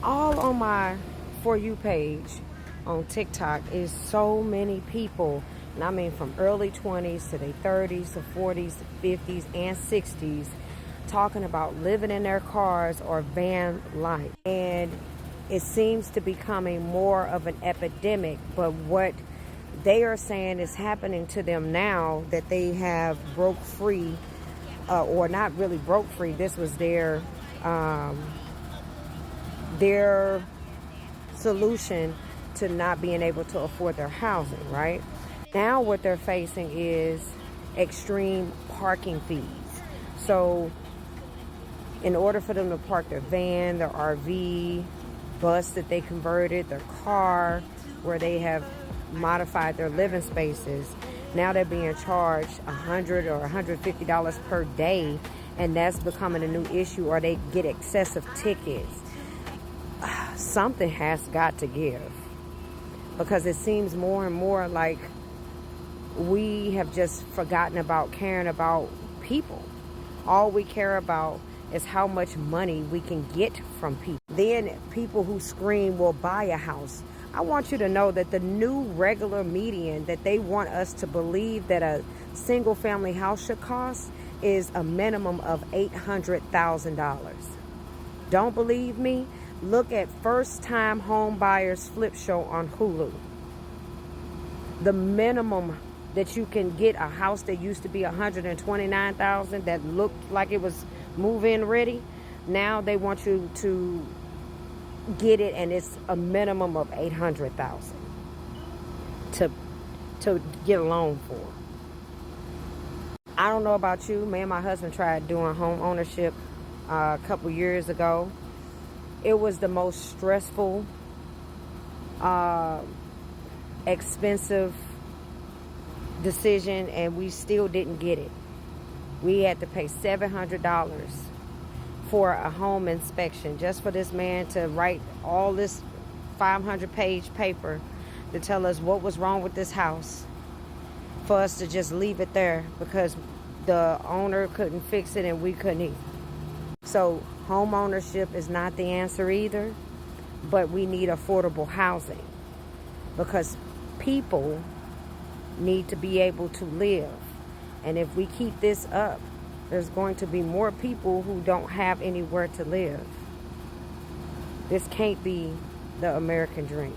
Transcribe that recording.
all on my For You page on TikTok is so many people, and I mean from early 20s to their 30s to 40s to 50s and 60s, talking about living in their cars or van life. And it seems to be becoming more of an epidemic, but what they are saying is happening to them now that they have broke free, or not really broke free. This was their solution to not being able to afford their housing, right? Now what they're facing is extreme parking fees. So in order for them to park their van, their RV, bus that they converted, their car, where they have modified their living spaces, now they're being charged $100 or $150 per day, and that's becoming a new issue, or they get excessive tickets. Something has got to give, because it seems more and more like we have just forgotten about caring about people. All we care about is how much money we can get from people. Then people who scream will buy a house. I want you to know that the new regular median that they want us to believe that a single family house should cost is a minimum of $800,000. Don't believe me? Look at First Time Home Buyers Flip Show on Hulu. The minimum that you can get a house that used to be $129,000 that looked like it was move-in ready, now they want you to get it, and it's a minimum of $800,000 to get a loan for. I don't know about you. Me and my husband tried doing home ownership a couple years ago. It was the most stressful, expensive decision, and we still didn't get it. We had to pay $700 for a home inspection just for this man to write all this 500-page paper to tell us what was wrong with this house, for us to just leave it there because the owner couldn't fix it and we couldn't either. So home ownership is not the answer either, but we need affordable housing, because people need to be able to live. And if we keep this up, there's going to be more people who don't have anywhere to live. This can't be the American dream.